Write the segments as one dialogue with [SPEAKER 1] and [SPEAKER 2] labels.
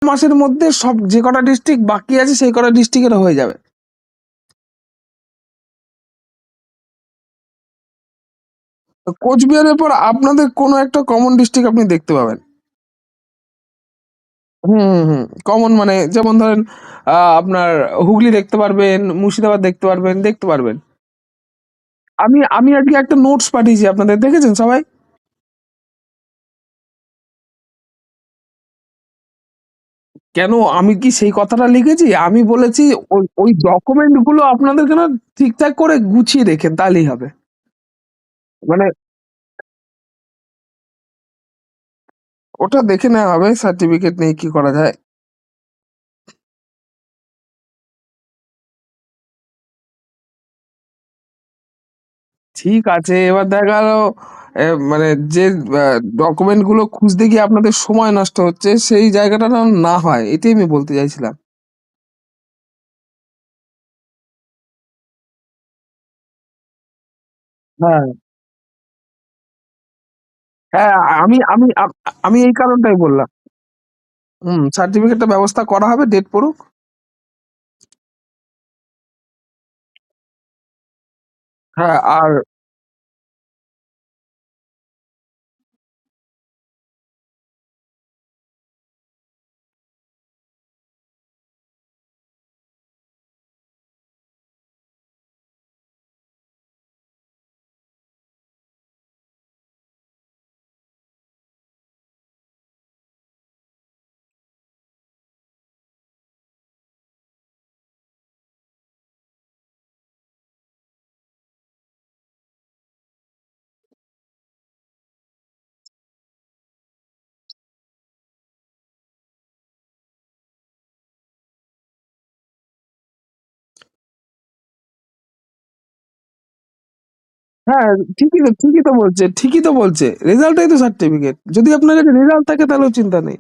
[SPEAKER 1] মাসের মধ্যে সব যে কটা ডিস্ট্রিক্ট বাকি আছে সেই কটা ডিস্ট্রিক্টের হয়ে যাবে। কোচবিহারের পর আপনাদের কোনো একটা কমন ডিস্ট্রিক্ট আপনি দেখতে পাবেন। হুম হুম হুম, কমন মানে যেমন ধরেন আপনার হুগলি দেখতে পারবেন, মুর্শিদাবাদ দেখতে পারবেন। আমি আমি আজকে একটা নোটস পাঠিয়েছি আপনাদের, দেখেছেন সবাই? কেন, আমি কি সেই কথাটা লিখেছি? আমি বলেছি ওই ওই ডকুমেন্ট গুলো আপনাদেরকে না ঠিকঠাক করে গুছিয়ে রেখেন, তাহলেই হবে। মানে ওটা দেখে নেওয়া হবে, সার্টিফিকেট নিয়ে কি করা যায়। ঠিক আছে, এবার দেখা গেল মানে যে ডকুমেন্ট গুলো খুঁজতে গিয়ে আপনাদের সময় নষ্ট হচ্ছে, সেই জায়গাটা না না হয়, এটাই আমি বলতে চাইছিলাম। হ্যাঁ হ্যাঁ, আমি আমি আমি এই কারণটাই বললাম। সার্টিফিকেটটা ব্যবস্থা করা হবে, ডেট পড়ুক। হ্যাঁ আর হ্যাঁ, ঠিকই তো বলছে, রেজাল্টটাই তো সার্টিফিকেট। যদি আপনার কাছে রেজাল্ট থাকে তাহলেও চিন্তা নেই।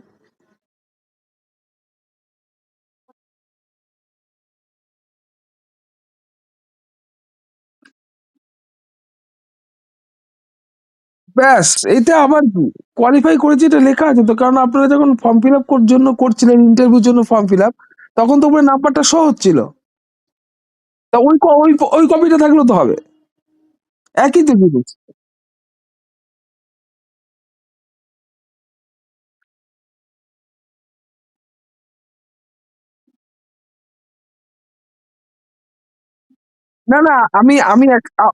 [SPEAKER 1] ব্যাস, এটা আবার কি, কোয়ালিফাই করেছি এটা লেখা আছে তো, কারণ আপনারা যখন ফর্ম ফিল আপ জন্য করছিলেন, ইন্টারভিউর জন্য ফর্ম ফিল আপ, তখন তো উপরে নাম্বারটা শো হচ্ছিল। তা ওই কপিটা থাকলেও তো হবে, একই তো জিনিস। না না, আমি আমি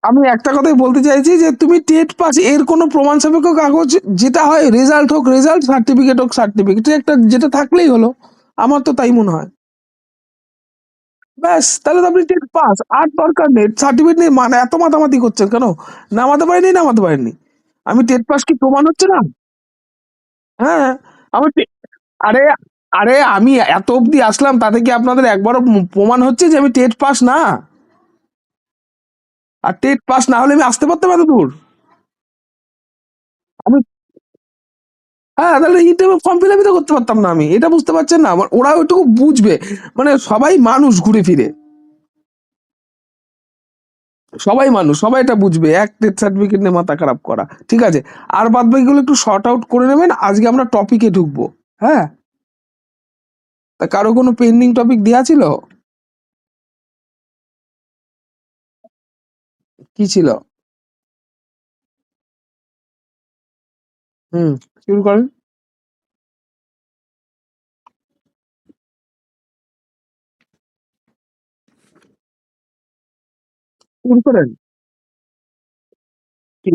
[SPEAKER 1] আমি একটা কথাই বলতে চাইছি যে তুমি টেট পাস এর কোনো প্রমাণ সাপেক্ষ কাগজ, যেটা হয় রেজাল্ট হোক রেজাল্ট, সার্টিফিকেট হোক সার্টিফিকেট, একটা যেটা থাকলেই হলো, আমার তো তাই মনে হয়। ব্যাস, তাহলে তো আপনি টেট পাস, আর দরকার নেই সার্টিফিকেট নিয়ে মানে এত মাতামাতি করছেন কেন? নামাতে পারেনি। আমি টেট পাস কি প্রমাণ হচ্ছে না? হ্যাঁ, আমি আরে আরে আমি এত অবধি আসলাম, তাতে কি আপনাদের একবারও প্রমাণ হচ্ছে যে আমি টেট পাস না? আর টেট পাস না হলে আমি আসতে পারতাম এত দূর? আমি হ্যাঁ, তাহলে ইন্টারভিউ ফর্ম ফিল আপই তো করতে পারতাম না আমি, এটা বুঝতে পারছেন না? ওরা ওইটুকু বুঝবে, মানে সবাই মানুষ ঘুরে ফিরে, সবাই মানুষ, সবাই এটা বুঝবে। এক ডেথ সার্টিফিকেট নিয়ে মাথা খারাপ করা, ঠিক আছে। আর বাদ বাকিগুলো একটু শর্ট আউট করে নেবেন, আজকে আমরা টপিকে ঢুকবো। হ্যাঁ, তা কারো কোনো পেন্ডিং টপিক দেওয়া ছিল? কি ছিল? হুম, শুরু করেন। শুরু করেন। কি?